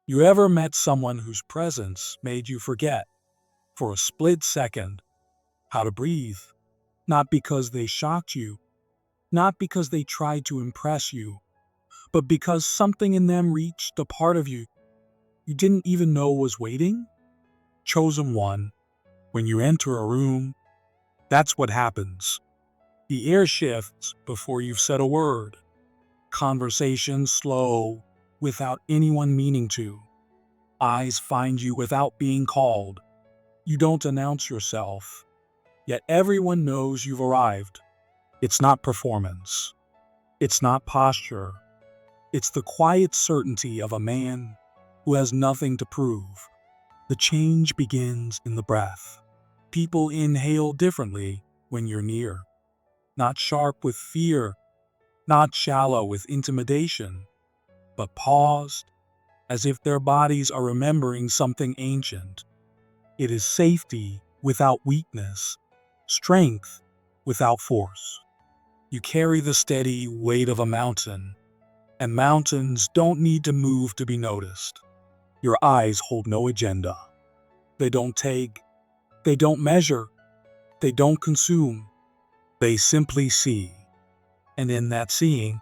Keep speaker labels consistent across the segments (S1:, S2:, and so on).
S1: You ever met someone whose presence made you forget, for a split second, how to breathe? Not because they shocked you, not because they tried to impress you, but because something in them reached a part of you you didn't even know was waiting? Chosen one. When you enter a room, that's what happens. The air shifts before you've said a word. Conversations slow without anyone meaning to. Eyes find you without being called. You don't announce yourself, yet everyone knows you've arrived. It's not performance. It's not posture. It's the quiet certainty of a man who has nothing to prove. The change begins in the breath. People inhale differently when you're near. Not sharp with fear, not shallow with intimidation, but paused, as if their bodies are remembering something ancient. It is safety without weakness, strength without force. You carry the steady weight of a mountain, and mountains don't need to move to be noticed. Your eyes hold no agenda. They don't take, they don't measure, they don't consume. They simply see. And in that seeing,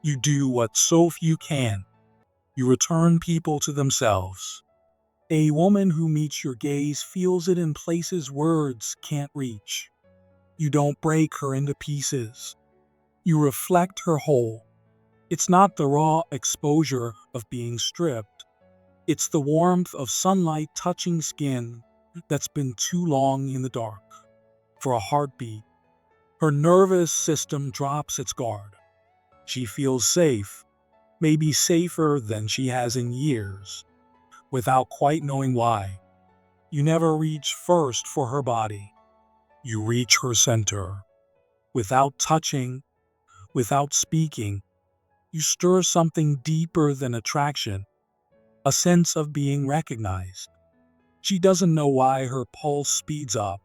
S1: you do what so few can. You return people to themselves. A woman who meets your gaze feels it in places words can't reach. You don't break her into pieces. You reflect her whole. It's not the raw exposure of being stripped. It's the warmth of sunlight touching skin that's been too long in the dark. For a heartbeat, her nervous system drops its guard. She feels safe, maybe safer than she has in years, without quite knowing why. You never reach first for her body. You reach her center. Without touching, without speaking, you stir something deeper than attraction, a sense of being recognized. She doesn't know why her pulse speeds up,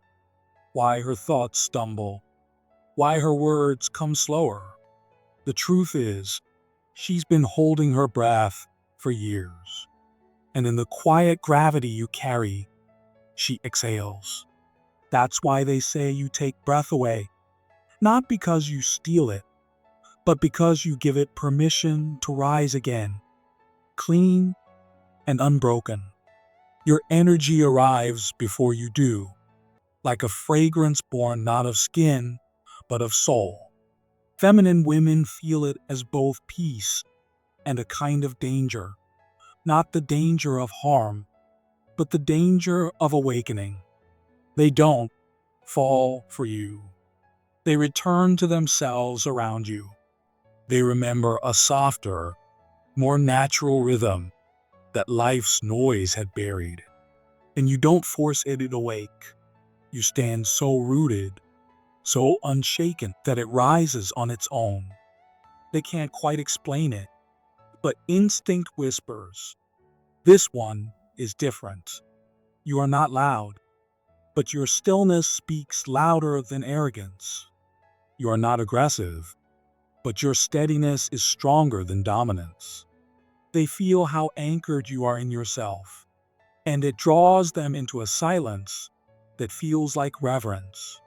S1: why her thoughts stumble, why her words come slower. The truth is, she's been holding her breath for years. And in the quiet gravity you carry, she exhales. That's why they say you take breath away, not because you steal it, but because you give it permission to rise again, clean and unbroken. Your energy arrives before you do, like a fragrance born not of skin, but of soul. Feminine women feel it as both peace and a kind of danger, not the danger of harm, but the danger of awakening. They don't fall for you. They return to themselves around you. They remember a softer, more natural rhythm that life's noise had buried. And you don't force it awake. You stand so rooted, so unshaken that it rises on its own. They can't quite explain it, but instinct whispers, this one is different. You are not loud, but your stillness speaks louder than arrogance. You are not aggressive, but your steadiness is stronger than dominance. They feel how anchored you are in yourself, and it draws them into a silence that feels like reverence.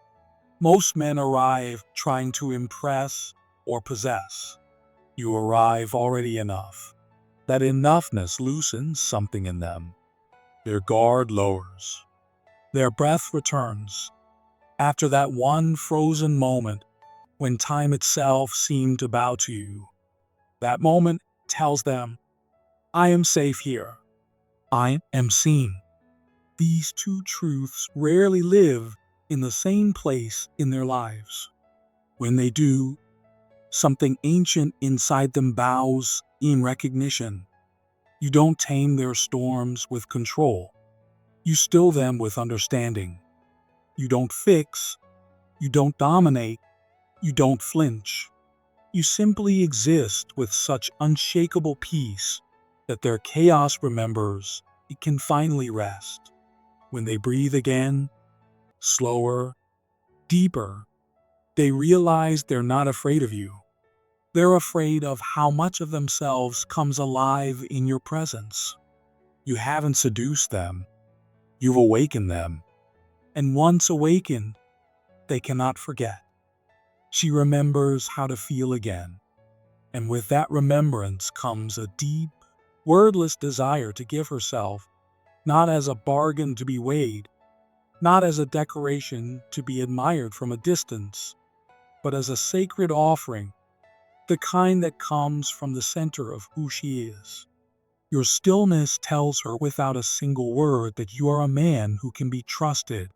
S1: Most men arrive trying to impress or possess. You arrive already enough. That enoughness loosens something in them. Their guard lowers. Their breath returns. After that one frozen moment when time itself seemed to bow to you, that moment tells them, I am safe here. I am seen. These two truths rarely live in the same place in their lives. When they do, something ancient inside them bows in recognition. You don't tame their storms with control. You still them with understanding. You don't fix. You don't dominate. You don't flinch. You simply exist with such unshakable peace that their chaos remembers it can finally rest. When they breathe again, slower, deeper, they realize they're not afraid of you. They're afraid of how much of themselves comes alive in your presence. You haven't seduced them. You've awakened them. And once awakened, they cannot forget. She remembers how to feel again. And with that remembrance comes a deep, wordless desire to give herself, not as a bargain to be weighed, not as a decoration to be admired from a distance, but as a sacred offering, the kind that comes from the center of who she is. Your stillness tells her without a single word that you are a man who can be trusted,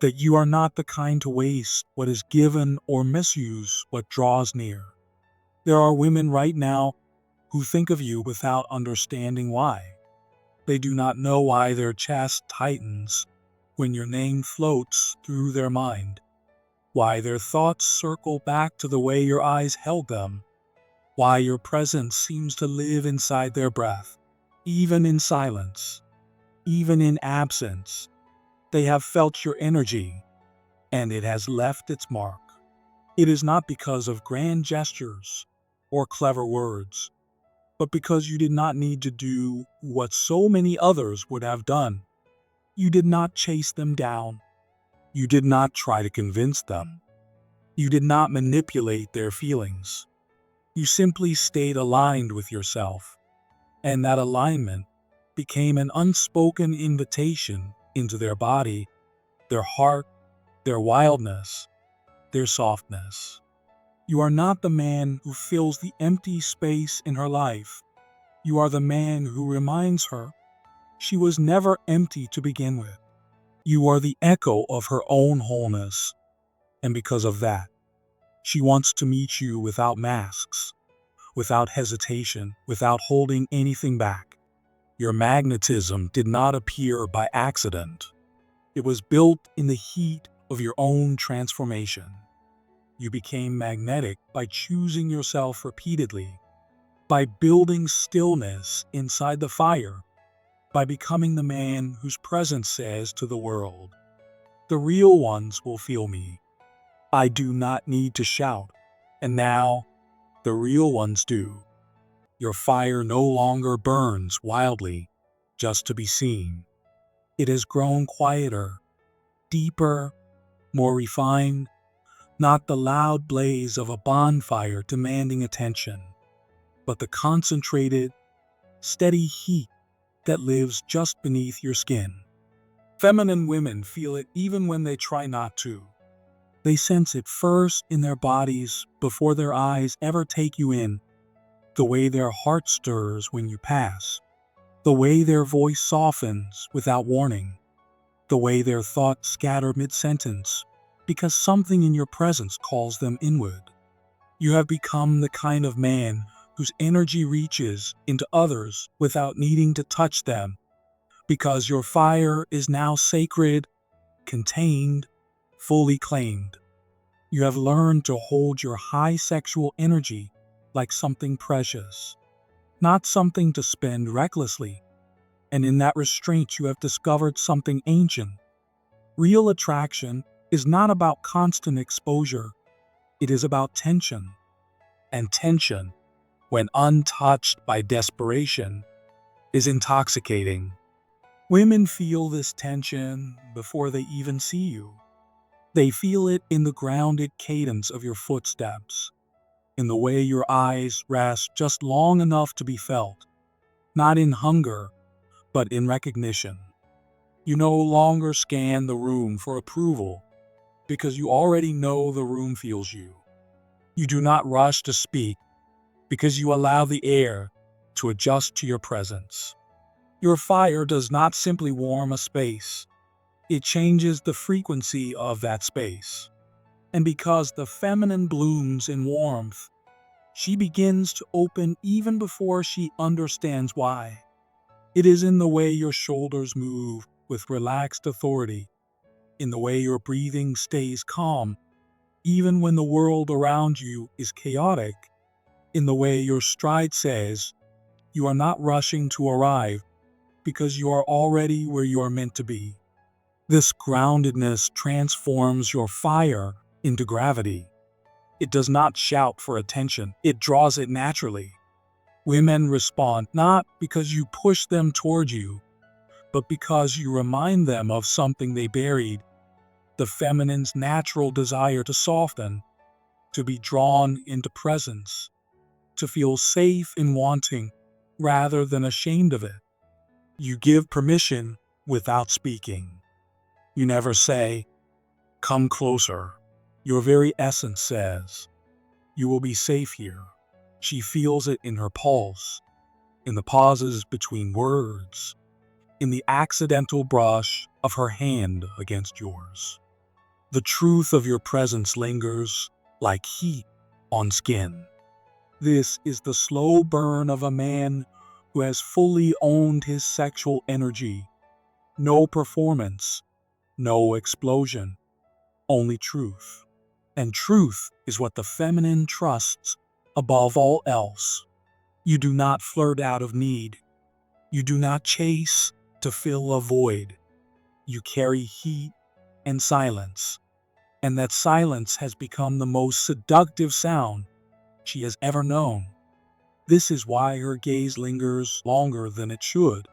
S1: that you are not the kind to waste what is given or misuse what draws near. There are women right now who think of you without understanding why. They do not know why their chest tightens when your name floats through their mind, why their thoughts circle back to the way your eyes held them, why your presence seems to live inside their breath, even in silence, even in absence. They have felt your energy, and it has left its mark. It is not because of grand gestures or clever words, but because you did not need to do what so many others would have done. You did not chase them down. You did not try to convince them. You did not manipulate their feelings. You simply stayed aligned with yourself, and that alignment became an unspoken invitation into their body, their heart, their wildness, their softness. You are not the man who fills the empty space in her life. You are the man who reminds her she was never empty to begin with. You are the echo of her own wholeness, and because of that, she wants to meet you without masks, without hesitation, without holding anything back. Your magnetism did not appear by accident. It was built in the heat of your own transformation. You became magnetic by choosing yourself repeatedly, by building stillness inside the fire, by becoming the man whose presence says to the world, "The real ones will feel me. I do not need to shout." And now, the real ones do. Your fire no longer burns wildly just to be seen. It has grown quieter, deeper, more refined, not the loud blaze of a bonfire demanding attention, but the concentrated, steady heat that lives just beneath your skin. Feminine women feel it even when they try not to. They sense it first in their bodies before their eyes ever take you in. The way their heart stirs when you pass. The way their voice softens without warning. The way their thoughts scatter mid-sentence because something in your presence calls them inward. You have become the kind of man whose energy reaches into others without needing to touch them, because your fire is now sacred, contained, fully claimed. You have learned to hold your high sexual energy like something precious, not something to spend recklessly. And in that restraint you have discovered something ancient. Real attraction is not about constant exposure. It is about tension. And tension, when untouched by desperation, is intoxicating. Women feel this tension before they even see you. They feel it in the grounded cadence of your footsteps, in the way your eyes rest just long enough to be felt, not in hunger, but in recognition. You no longer scan the room for approval because you already know the room feels you. You do not rush to speak because you allow the air to adjust to your presence. Your fire does not simply warm a space, it changes the frequency of that space. And because the feminine blooms in warmth, she begins to open even before she understands why. It is in the way your shoulders move with relaxed authority, in the way your breathing stays calm, even when the world around you is chaotic, in the way your stride says, you are not rushing to arrive because you are already where you are meant to be. This groundedness transforms your fire into gravity. It does not shout for attention, it draws it naturally. Women respond not because you push them toward you, but because you remind them of something they buried, the feminine's natural desire to soften, to be drawn into presence, to feel safe in wanting rather than ashamed of it. You give permission without speaking. You never say, "Come closer." Your very essence says, "You will be safe here." She feels it in her pulse, in the pauses between words, in the accidental brush of her hand against yours. The truth of your presence lingers like heat on skin. This is the slow burn of a man who has fully owned his sexual energy. No performance, no explosion, only truth. And truth is what the feminine trusts above all else. You do not flirt out of need. You do not chase to fill a void. You carry heat and silence, and that silence has become the most seductive sound she has ever known. This is why her gaze lingers longer than it should,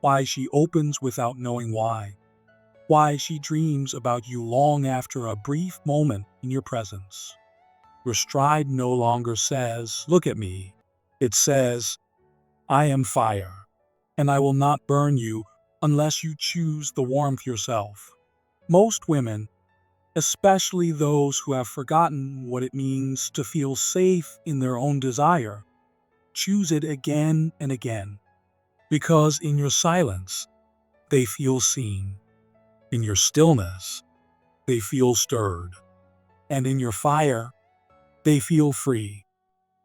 S1: why she opens without knowing why she dreams about you long after a brief moment in your presence. Your stride no longer says, "Look at me." It says, "I am fire, and I will not burn you unless you choose the warmth yourself." Most women, especially those who have forgotten what it means to feel safe in their own desire, choose it again and again, because in your silence, they feel seen. In your stillness, they feel stirred. And in your fire, they feel free.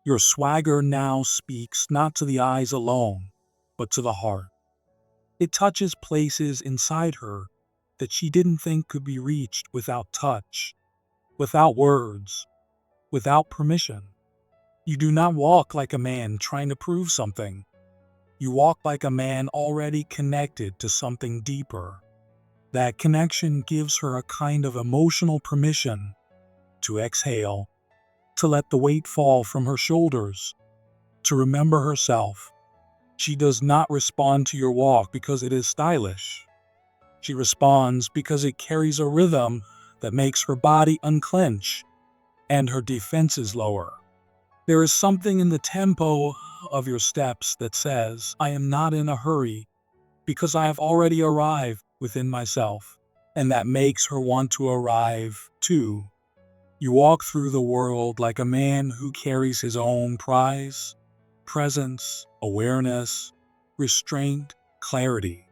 S1: Your swagger now speaks not to the eyes alone, but to the heart. It touches places inside her that she didn't think could be reached without touch, without words, without permission. You do not walk like a man trying to prove something. You walk like a man already connected to something deeper. That connection gives her a kind of emotional permission to exhale, to let the weight fall from her shoulders, to remember herself. She does not respond to your walk because it is stylish. She responds because it carries a rhythm that makes her body unclench and her defenses lower. There is something in the tempo of your steps that says, "I am not in a hurry because I have already arrived within myself," and that makes her want to arrive too. You walk through the world like a man who carries his own prize: presence, awareness, restraint, clarity.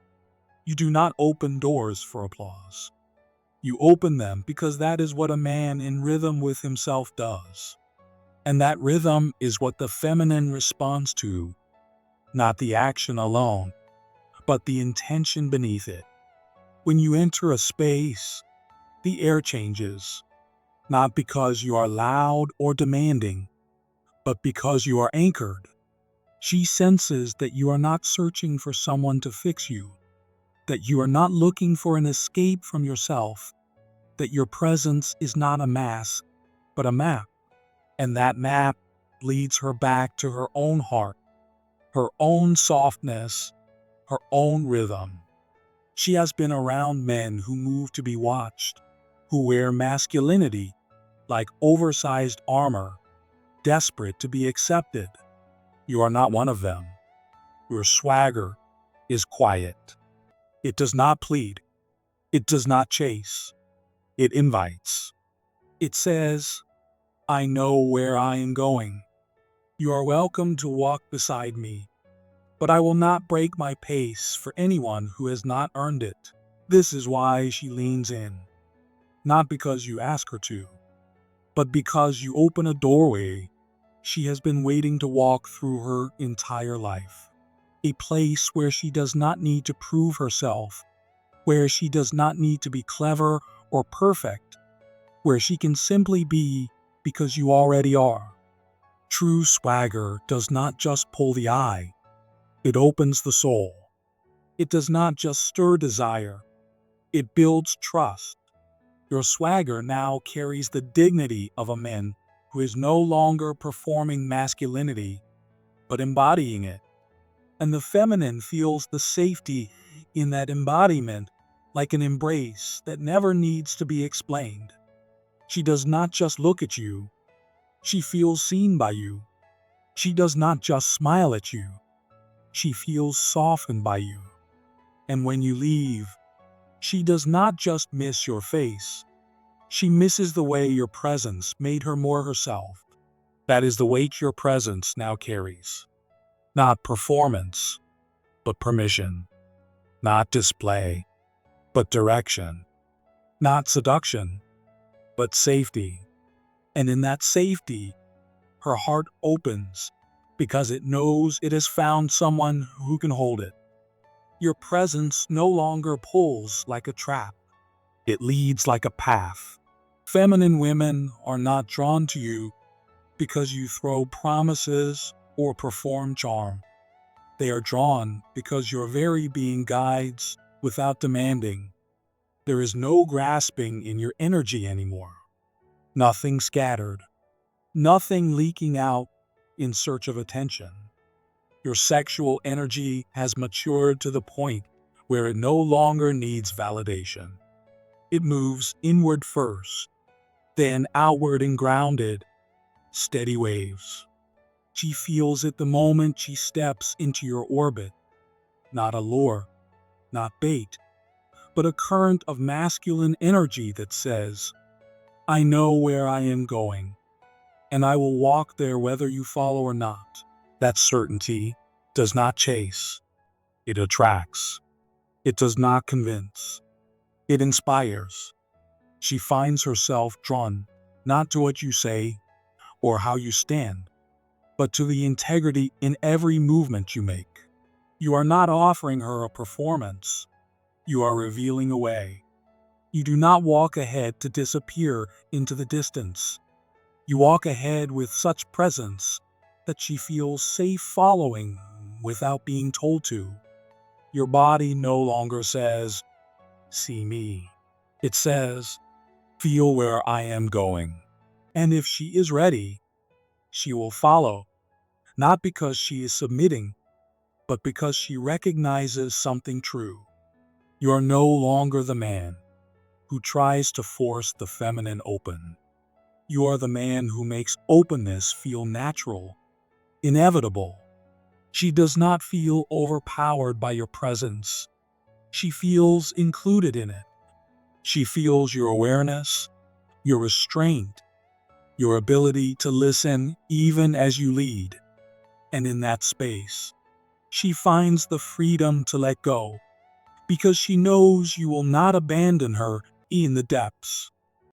S1: You do not open doors for applause. You open them because that is what a man in rhythm with himself does. And that rhythm is what the feminine responds to, not the action alone, but the intention beneath it. When you enter a space, the air changes, not because you are loud or demanding, but because you are anchored. She senses that you are not searching for someone to fix you, that you are not looking for an escape from yourself, that your presence is not a mask, but a map. And that map leads her back to her own heart, her own softness, her own rhythm. She has been around men who move to be watched, who wear masculinity like oversized armor, desperate to be accepted. You are not one of them. Your swagger is quiet. It does not plead. It does not chase. It invites. It says, "I know where I am going. You are welcome to walk beside me, but I will not break my pace for anyone who has not earned it." This is why she leans in, not because you ask her to, but because you open a doorway she has been waiting to walk through her entire life. A place where she does not need to prove herself, where she does not need to be clever or perfect, where she can simply be because you already are. True swagger does not just pull the eye, it opens the soul. It does not just stir desire, it builds trust. Your swagger now carries the dignity of a man who is no longer performing masculinity, but embodying it. And the feminine feels the safety in that embodiment, like an embrace that never needs to be explained. She does not just look at you, she feels seen by you. She does not just smile at you, she feels softened by you. And when you leave, she does not just miss your face, she misses the way your presence made her more herself. That is the weight your presence now carries. Not performance, but permission. Not display, but direction. Not seduction, but safety. And in that safety, her heart opens because it knows it has found someone who can hold it. Your presence no longer pulls like a trap. It leads like a path. Feminine women are not drawn to you because you throw promises or perform charm. They are drawn because your very being guides without demanding. There is no grasping in your energy anymore. Nothing scattered. Nothing leaking out in search of attention. Your sexual energy has matured to the point where it no longer needs validation. It moves inward first, then outward in grounded, steady waves. She feels it the moment she steps into your orbit. Not a lure, not bait, but a current of masculine energy that says, I know where I am going, and I will walk there whether you follow or not. That certainty does not chase. It attracts. It does not convince. It inspires. She finds herself drawn not to what you say or how you stand, but to the integrity in every movement you make. You are not offering her a performance. You are revealing a way. You do not walk ahead to disappear into the distance. You walk ahead with such presence that she feels safe following without being told to. Your body no longer says, see me. It says, feel where I am going. And if she is ready, she will follow, not because she is submitting, but because she recognizes something true. You are no longer the man who tries to force the feminine open. You are the man who makes openness feel natural, inevitable. She does not feel overpowered by your presence. She feels included in it. She feels your awareness, your restraint, your ability to listen even as you lead. And in that space, she finds the freedom to let go, because she knows you will not abandon her in the depths.